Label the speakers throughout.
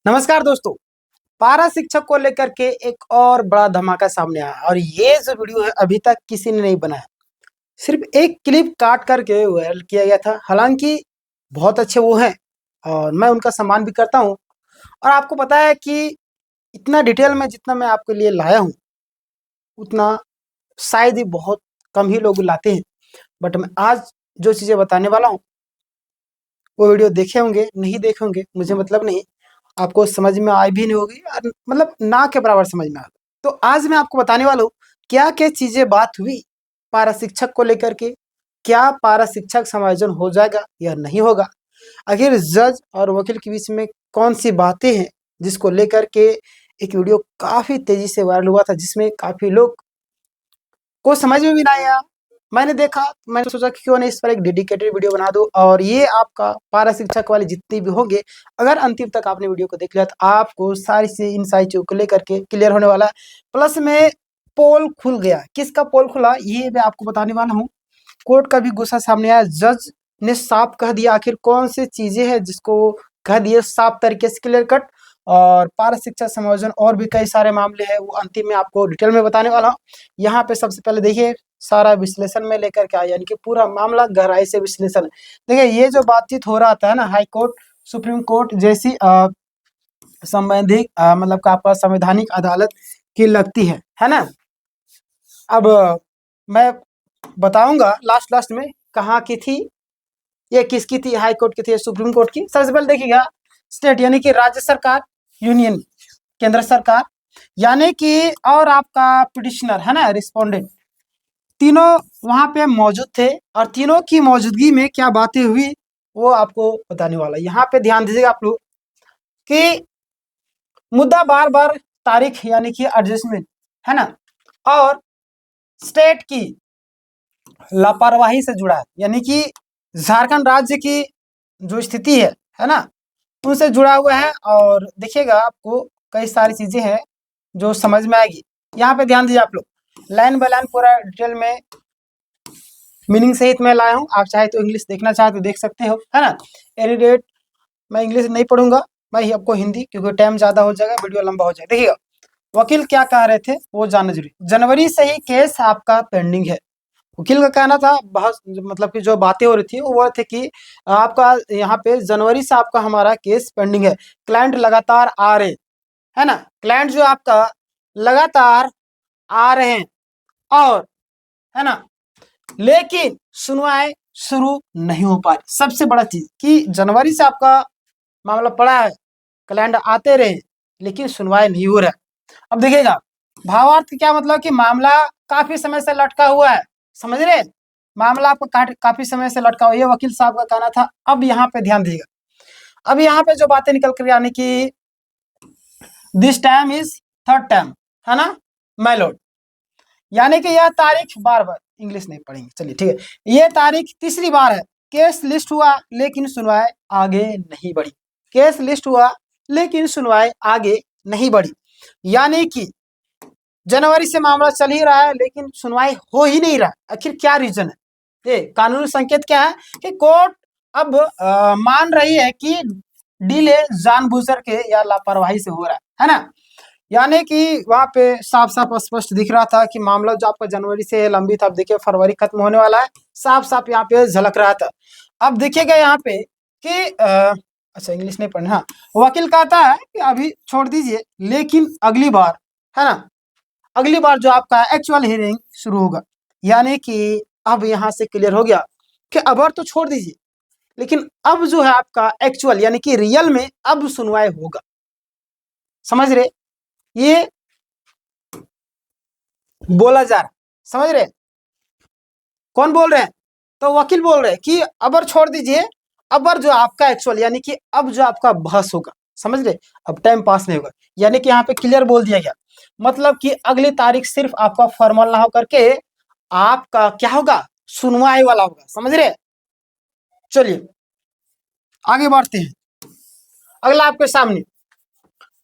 Speaker 1: नमस्कार दोस्तों। पारा शिक्षक को लेकर के एक और बड़ा धमाका सामने आया और ये जो वीडियो है अभी तक किसी ने नहीं बनाया। सिर्फ एक क्लिप काट करके वायरल किया गया था। हालांकि बहुत अच्छे वो हैं और मैं उनका सम्मान भी करता हूँ। और आपको पता है कि इतना डिटेल में जितना मैं आपके लिए लाया हूँ उतना शायद ही बहुत कम ही लोग लाते हैं। बट मैं आज जो चीज़ें बताने वाला हूँ वो वीडियो देखे होंगे नहीं देखे होंगे मुझे मतलब नहीं, आपको समझ में आई भी नहीं होगी और मतलब ना के बराबर समझ में आ गई। तो आज मैं आपको बताने वाला हूँ क्या क्या चीजें बात हुई पारा शिक्षक को लेकर के। क्या पारा शिक्षक समायोजन हो जाएगा या नहीं होगा? आखिर जज और वकील के बीच में कौन सी बातें हैं जिसको लेकर के एक वीडियो काफी तेजी से वायरल हुआ था, जिसमें काफी लोग को समझ में भी ना आया। मैंने देखा, मैंने सोचा कि क्यों नहीं इस पर एक डेडिकेटेड वीडियो बना दूं और ये आपका पारा शिक्षक वाले जितने भी होंगे, अगर अंतिम तक आपने वीडियो को देख लिया तो आपको सारी सी इन सारी चीजों को लेकर के क्लियर होने वाला है। प्लस में पोल खुल गया। किसका पोल खुला ये मैं आपको बताने वाला हूँ। कोर्ट का भी गुस्सा सामने आया। जज ने साफ कह दिया आखिर कौन सी चीजें हैं जिसको कह दिए साफ तरीके से क्लियर कट। और पारा शिक्षा समायोजन और भी कई सारे मामले हैं वो अंतिम में आपको डिटेल में बताने वाला हूँ। यहाँ पे सबसे पहले देखिए सारा विश्लेषण में लेकर के आया, यानी कि पूरा मामला गहराई से विश्लेषण। देखिए ये जो बातचीत हो रहा था ना, हाई कोर्ट सुप्रीम कोर्ट जैसी संवैधानिक मतलब का आपका संवैधानिक अदालत की लगती है ना। अब मैं बताऊंगा लास्ट लास्ट में कहाँ की थी, ये किसकी थी, हाई कोर्ट की थी, सुप्रीम कोर्ट की। सबसे पहले देखिएगा स्टेट यानी कि राज्य सरकार, यूनियन केंद्र सरकार यानी कि और आपका पिटिशनर है ना, रिस्पोंडेंट, तीनों वहां पे मौजूद थे। और तीनों की मौजूदगी में क्या बातें हुई वो आपको बताने वाला। यहाँ पे ध्यान दीजिएगा आप लोग कि मुद्दा बार बार तारीख यानी कि एडजस्टमेंट है ना, और स्टेट की लापरवाही से जुड़ा है, यानी कि झारखंड राज्य की जो स्थिति है ना, उनसे जुड़ा हुआ है। और देखिएगा आपको कई सारी चीजें हैं जो समझ में आएगी। यहाँ पे ध्यान दीजिए आप लोग, लाइन बाय लाइन पूरा डिटेल में मीनिंग सहित मैं लाया हूँ। आप चाहे तो इंग्लिश देखना चाहे तो देख सकते हो, है ना। एनी रेट मैं इंग्लिश नहीं पढ़ूंगा, मैं आपको हिंदी, क्योंकि टाइम ज्यादा हो जाएगा, वीडियो लंबा हो जाएगा। देखिएगा वकील क्या कह रहे थे वो जानना जरूरी। जनवरी से ही केस आपका पेंडिंग है। वकील का कहना था, बहुत मतलब कि जो बातें हो रही थी वो थे कि आपका यहाँ पे जनवरी से आपका हमारा केस पेंडिंग है। क्लाइंट लगातार आ रहे है ना, क्लाइंट जो आपका लगातार आ रहे हैं और है ना, लेकिन सुनवाई शुरू नहीं हो पा रही। सबसे बड़ा चीज कि जनवरी से आपका मामला पड़ा है, क्लाइंट आते रहे लेकिन सुनवाई नहीं हो रहा है। अब देखिएगा भावार्थ क्या मतलब कि मामला काफी समय से लटका हुआ है, समझ रहे, मामला आपका काफी समय से लटका हुआ, ये वकील साहब का कहना था। अब यहाँ पे ध्यान दीजिएगा, अब यहाँ पे जो बातें निकल कर यानी कि this time is third time है ना माय लॉर्ड, यानी कि यह तारीख बार बार, इंग्लिश नहीं पढ़ेंगे चलिए ठीक है, ये तारीख तीसरी बार है केस लिस्ट हुआ लेकिन सुनवाई आगे नहीं बढ़ी। केस लिस्ट हुआ लेकिन सुनवाई आगे नहीं बढ़ी, यानी कि जनवरी से मामला चल ही रहा है लेकिन सुनवाई हो ही नहीं रहा। आखिर क्या रीजन है? ये कानूनी संकेत क्या है कि कोर्ट अब मान रही है कि डिले जानबूझकर के या लापरवाही से हो रहा है ना। यानी कि वहां पे साफ साफ स्पष्ट दिख रहा था कि मामला जो आपका जनवरी से लंबित, अब देखिए फरवरी खत्म होने वाला है, साफ साफ यहाँ पे झलक रहा था। अब देखिएगा यहाँ पे कि अच्छा इंग्लिश नहीं पढ़ना, हाँ, वकील कहता है कि अभी छोड़ दीजिए लेकिन अगली बार है ना, अगली बार जो आपका एक्चुअल हियरिंग शुरू होगा। यानी कि अब यहाँ से क्लियर हो गया कि अब तो छोड़ दीजिए लेकिन अब जो है आपका एक्चुअल यानी कि रियल में अब सुनवाई होगा। समझ रहे, ये बोला जा रहा, समझ रहे, कौन बोल रहे हैं? तो वकील बोल रहे हैं कि अबर छोड़ दीजिए, अबर जो आपका एक्चुअल यानी कि अब जो आपका बहस होगा, समझ रहे, अब टाइम पास नहीं होगा। यानी कि यहाँ पे क्लियर बोल दिया गया, मतलब कि अगली तारीख सिर्फ आपका फॉर्मल ना होकर के आपका क्या होगा, सुनवाई वाला होगा। समझ रहे, चलिए आगे बढ़ते हैं। अगला आपके सामने,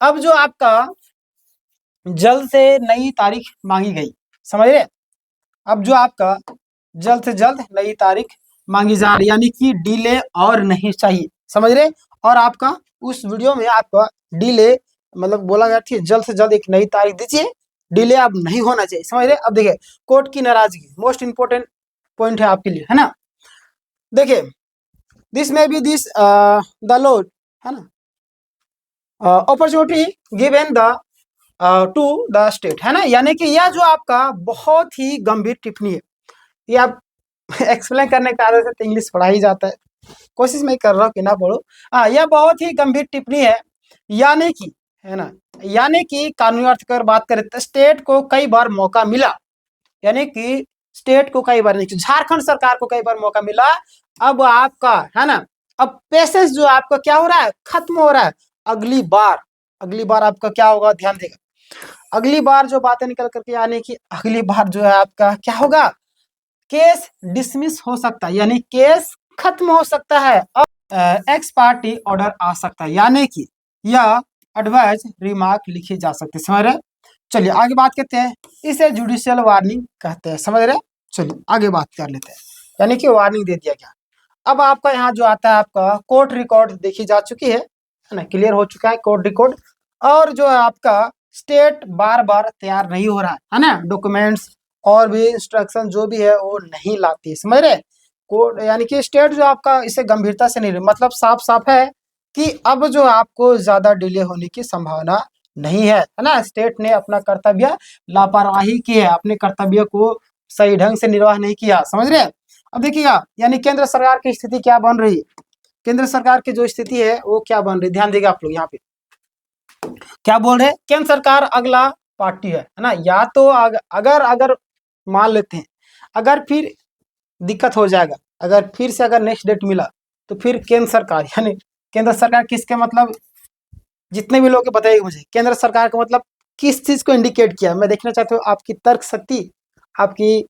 Speaker 1: अब जो आपका जल्द से नई तारीख मांगी गई, समझ रहे, अब जो आपका जल्द से जल्द नई तारीख मांगी जा रही, यानी कि डिले और नहीं चाहिए, समझ रहे, और आपका उस वीडियो में आपका डिले मतलब बोला गया था जल्द से जल्द एक नई तारीख दीजिए, डिले अब नहीं होना चाहिए, समझ रहे। अब देखिए कोर्ट की नाराजगी मोस्ट इंपोर्टेंट पॉइंट है आपके लिए, है ना। देखिए दिस में बी दिस द लॉ, है ना, opportunity given the two the state, है ना, यानी कि यह जो आपका बहुत ही गंभीर टिप्पणी है, ये आप एक्सप्लेन करने का आदत है तो इंग्लिश पढ़ा ही जाता है, कोशिश मैं कर रहा हूँ कि ना पढ़ो। हाँ, यह बहुत ही गंभीर टिप्पणी है, यानी कि, है ना, यानी कि कानूनी अर्थ की अगर बात करें तो स्टेट को कई बार मौका मिला, यानी कि स्टेट को कई बार नहीं, झारखंड सरकार को कई बार मौका मिला, अब आपका, है ना, अब पेशेंस जो आपका क्या हो रहा है, खत्म हो रहा है। अगली बार आपका क्या होगा, ध्यान देगा, अगली बार जो बातें निकल करके आने की, अगली बार जो है आपका क्या होगा, केस डिसमिस हो सकता है, यानी केस खत्म हो सकता है और एक्स पार्टी ऑर्डर आ सकता है, यानी कि यह एडवाइस रिमार्क लिखी जा सकती है, समझ रहे। चलिए आगे बात करते हैं, इसे जुडिशियल वार्निंग कहते हैं, समझ रहे। चलिए आगे बात कर लेते हैं, यानी कि वार्निंग दे दिया गया। अब आपका यहाँ जो आता है आपका कोर्ट रिकॉर्ड देखी जा चुकी है ना, क्लियर हो चुका है कोर्ट रिकॉर्ड, और जो है आपका स्टेट बार बार तैयार नहीं हो रहा है ना, डॉक्यूमेंट्स और भी इंस्ट्रक्शन जो भी है वो नहीं लाती है, समझ रहे। कोर्ट यानी कि स्टेट जो आपका इसे गंभीरता से नहीं, मतलब साफ साफ है कि अब जो आपको ज्यादा डिले होने की संभावना नहीं है ना, स्टेट ने अपना कर्तव्य लापरवाही की है, अपने कर्तव्य को सही ढंग से निर्वाह नहीं किया, समझ रहे। अब देखिएगा, यानी केंद्र सरकार की स्थिति क्या बन रही है, केंद्र सरकार की जो स्थिति है वो क्या बन रही है, ध्यान देगा आप लोग यहाँ पे क्या बोल रहे हैं, केंद्र सरकार अगला पार्टी है ना, या तो अगर मान लेते हैं, अगर फिर दिक्कत हो जाएगा, अगर फिर से अगर नेक्स्ट डेट मिला तो फिर केंद्र सरकार, यानी केंद्र सरकार किसके मतलब, जितने भी लोग बताइए मुझे केंद्र सरकार का मतलब किस चीज को इंडिकेट किया, मैं देखना चाहता हूँ आपकी तर्क शक्ति, आपकी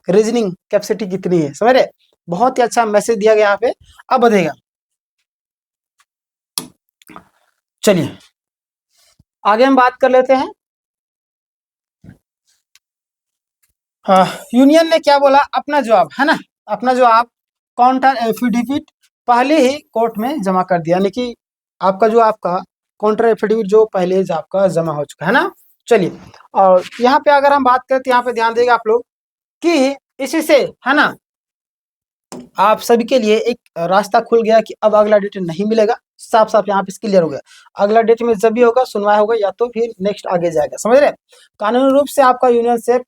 Speaker 1: रीजनिंग कैपेसिटी कितनी है, समझ रहे। बहुत ही अच्छा मैसेज दिया गया यहाँ पे, अब बढ़ेगा। चलिए आगे हम बात कर लेते हैं। यूनियन ने क्या बोला, अपना जवाब, है ना, अपना जवाब काउंटर एफिडेविट पहले ही कोर्ट में जमा कर दिया, यानी कि आपका जो आपका काउंटर एफिडेविट जो पहले ही आपका जमा हो चुका है ना। चलिए, और यहाँ पे अगर हम बात करें तो यहाँ पे ध्यान देगा आप लोग कि इसी से, है ना, आप सभी के लिए एक रास्ता खुल गया कि अब अगला डेट नहीं मिलेगा, साफ साफ यहाँ पे क्लियर हो गया, अगला डेट में जब भी होगा सुनवाई होगा या तो फिर नेक्स्ट आगे जाएगा, समझ रहे। कानूनी रूप से आपका यूनियन से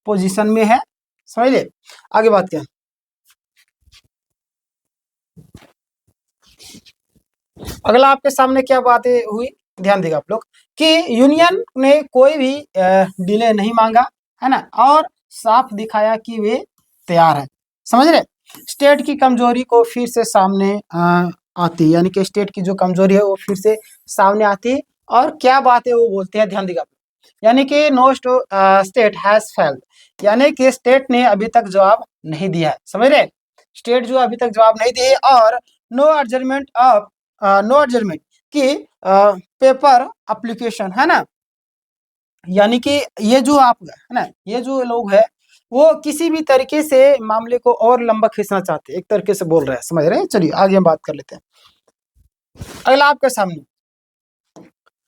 Speaker 1: पोजीशन में है, समझ ले। आगे बात क्या, अगला आपके सामने क्या बातें हुई, ध्यान देगा आप लोग कि यूनियन ने कोई भी डिले नहीं मांगा, है ना, और साफ दिखाया कि वे तैयार है, समझ रहे। स्टेट की कमजोरी को फिर से सामने आती है, यानी कि स्टेट की जो कमजोरी है वो फिर से सामने आती है, और क्या बात है वो बोलते हैं, ध्यान देगा, यानी कि नो स्टेट हैज फेल्ड, यानी कि स्टेट ने अभी तक जवाब नहीं दिया है, समझ रहे। स्टेट जो अभी तक जवाब नहीं दिए, और no adjustment of no adjustment की पेपर एप्लीकेशन, है ना, यानी कि ये जो आप, है ना, ये जो लोग है वो किसी भी तरीके से मामले को और लंबा खींचना चाहते हैं, एक तरीके से बोल रहे हैं, समझ रहे हैं। चलिए आगे हम बात कर लेते हैं। अगला आपके सामने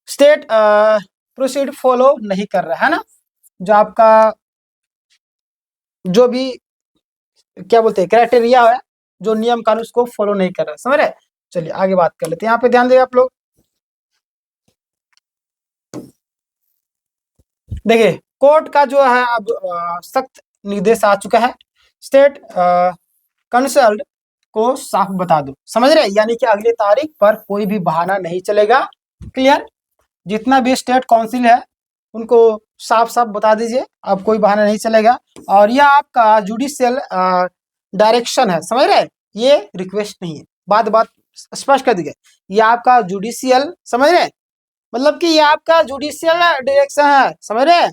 Speaker 1: स्टेट प्रोसीड फॉलो नहीं कर रहा है ना, जो आपका जो भी क्या बोलते हैं क्राइटेरिया है, जो नियम कानून उसको फॉलो नहीं कर रहा, समझ रहे। चलिए आगे बात कर लेते हैं, यहाँ पे ध्यान देगा आप लोग, देखिए कोर्ट का जो है अब सख्त निर्देश आ चुका है, स्टेट कंसल्ट को साफ बता दो, समझ रहे, यानी कि अगली तारीख पर कोई भी बहाना नहीं चलेगा, क्लियर। जितना भी स्टेट काउंसिल है उनको साफ साफ बता दीजिए, अब कोई बहाना नहीं चलेगा, और यह आपका जुडिशियल डायरेक्शन है, समझ रहे, ये रिक्वेस्ट नहीं है, बात बात स्पष्ट कर दीजिए, ये आपका जुडिशियल, समझ रहे, मतलब कि ये आपका जुडिशियल डायरेक्शन है, समझ रहे।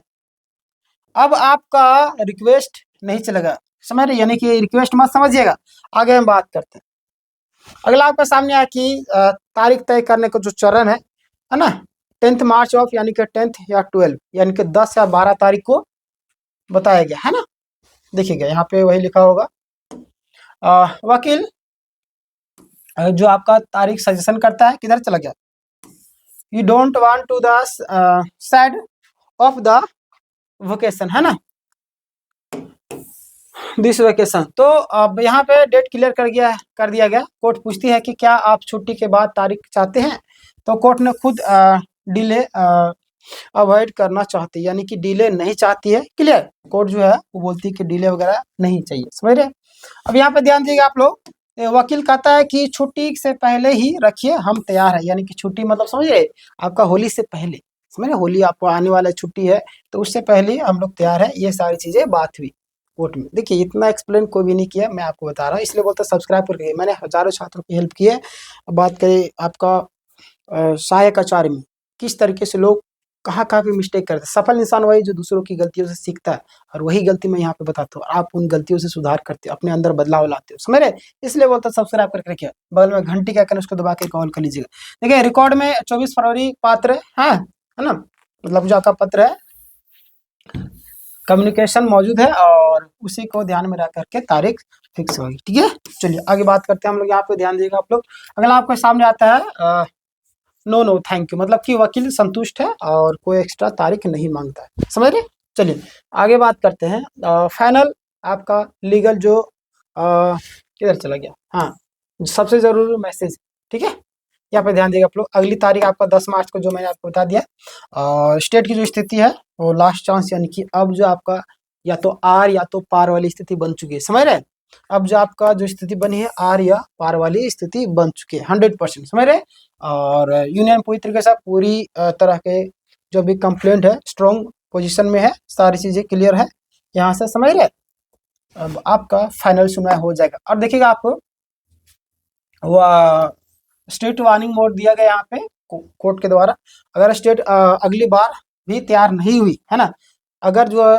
Speaker 1: अब आपका रिक्वेस्ट नहीं चलेगा, समझ रहे, यानी कि रिक्वेस्ट मत समझिएगा। आगे हम बात करते हैं, अगला आपका सामने आया कि तारीख तय करने का जो चरण है ना, 10 मार्च ऑफ, यानी कि 10 या 12, यानी कि 10 या 12 तारीख को बताया गया है ना। देखिएगा यहाँ पे वही लिखा होगा, वकील जो आपका तारीख सजेशन करता है, किधर चला गया, you don't want to the side of the vacation, है ना, दिस वेकेशन। तो अब यहाँ पे डेट क्लियर कर दिया गया। कोर्ट पूछती है कि क्या आप छुट्टी के बाद तारीख चाहते हैं, तो कोर्ट ने खुद डिले अवॉइड करना चाहती है, यानी कि डिले नहीं चाहती है। क्लियर, कोर्ट जो है वो बोलती है कि डिले वगैरह नहीं चाहिए, समझ रहे। अब यहाँ पे ध्यान दीजिएगा आप लोग, वकील कहता है कि छुट्टी से पहले ही रखिए, हम तैयार है, यानी कि छुट्टी मतलब समझ रहे, आपका होली से पहले, समझ रहे, होली आपको आने वाला छुट्टी है, तो उससे पहले हम लोग तैयार है। ये सारी चीजें बात हुई कोर्ट में। देखिए इतना एक्सप्लेन कोई भी नहीं किया, मैं आपको बता रहा हूँ, इसलिए बोलता सब्सक्राइब करके। मैंने हजारों छात्रों की हेल्प की है। अब बात करें आपका सहायक आचार्य में, किस तरीके से लोग कहाँ कहाँ पे मिस्टेक करते हैं। सफल इंसान वही जो दूसरों की गलतियों से सीखता है, और वही गलती मैं यहाँ पे बताता हूँ, आप उन गलतियों से सुधार करते हो, अपने अंदर बदलाव लाते हो, समझ रहे। इसलिए बोलता सब्सक्राइब करके रखिए, बगल में घंटी क्या करें उसको दबा के कॉल कर लीजिएगा। देखिए रिकॉर्ड में 24 फरवरी पात्र है ना, मतलब जो आपका पत्र है कम्युनिकेशन मौजूद है, और उसी को ध्यान में रख करके तारीख फिक्स होगी। ठीक है, चलिए आगे बात करते हैं हम लोग। यहाँ पे ध्यान दीजिएगा आप लोग, अगला आपके सामने आता है नो नो थैंक यू, मतलब कि वकील संतुष्ट है और कोई एक्स्ट्रा तारीख नहीं मांगता है, समझ रहे। चलिए आगे बात करते हैं। फाइनल आपका लीगल जो किधर चला गया, हाँ, सबसे जरूरी मैसेज। ठीक है, यहाँ पे ध्यान देगा आप लोग, अगली तारीख आपका 10 मार्च को, जो मैंने आपको बता दिया। और स्टेट की जो स्थिति है वो लास्ट चांस, यानी कि अब जो आपका या तो आर या तो पार वाली स्थिति बन चुकी है, समझ रहे। अब जो आपका जो स्थिति बनी है आर या पार वाली स्थिति बन चुकी है 100%, समझ रहे। और यूनियन पूरी तरीके से पूरी तरह के जो भी कंप्लेंट है स्ट्रॉन्ग पोजीशन में है, सारी चीजें क्लियर है यहाँ से, समझ रहे। अब आपका फाइनल सुनवाई हो जाएगा। और देखिएगा आप वो स्टेट वार्निंग मोड दिया गया यहाँ पे कोर्ट के द्वारा, अगर स्टेट अगली बार भी तैयार नहीं हुई है ना, अगर जो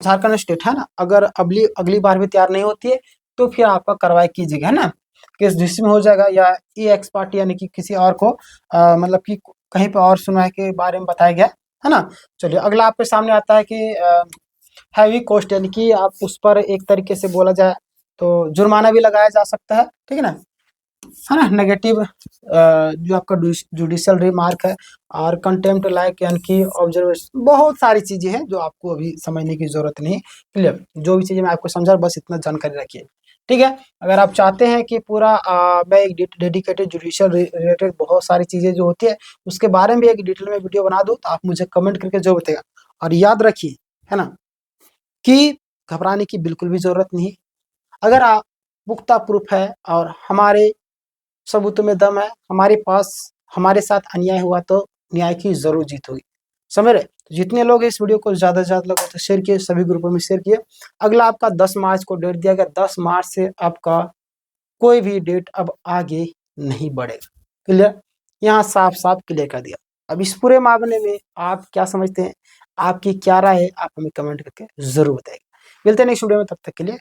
Speaker 1: झारखंड स्टेट है ना, अगर अगली बार भी तैयार नहीं होती है, तो फिर आपका कार्रवाई कीजिएगा, है ना, केस डिसमिस हो जाएगा, या ई एक्स पार्टी यानी कि किसी और को मतलब कि कहीं पे और सुनवाई के बारे में बताया गया, है ना। चलिए अगला आपके सामने आता है कि हैवी कॉस्ट, यानी कि आप उस पर एक तरीके से बोला जाए तो जुर्माना भी लगाया जा सकता है, ठीक है ना, है ना। नेगेटिव जो आपका जुडिशियल रिमार्क है, और कंटेम्प्ट लाइक, यानी कि ऑब्जर्वेशन, बहुत सारी चीजें हैं जो आपको अभी समझने की जरूरत नहीं। क्लियर, जो भी चीजें मैं आपको समझा, बस इतना जानकारी रखिए, ठीक है। अगर आप चाहते हैं कि पूरा मैं एक डेडिकेटेड जुडिशियल रिलेटेड बहुत सारी चीजें जो होती है उसके बारे में भी एक डिटेल में वीडियो बना दूं, तो आप मुझे कमेंट करके जो बताएगा। और याद रखिए, है ना, कि घबराने की बिल्कुल भी जरूरत नहीं। अगर आप पुख्ता प्रूफ है और हमारे सबूतों में दम है, हमारे पास हमारे साथ अन्याय हुआ, तो न्याय की जरूर जीत होगी, समझ रहे। तो जितने लोग इस वीडियो को ज्यादा से ज्यादा लोगों तक शेयर किए, सभी ग्रुपों में शेयर किए। अगला आपका 10 मार्च को डेट दिया गया, 10 मार्च से आपका कोई भी डेट अब आगे नहीं बढ़ेगा। क्लियर, यहाँ साफ साफ क्लियर कर दिया। अब इस पूरे मामले में आप क्या समझते हैं, आपकी क्या राय है, आप हमें कमेंट करके जरूर बताइएगा। मिलते हैं नेक्स्ट वीडियो में, तब तक के लिए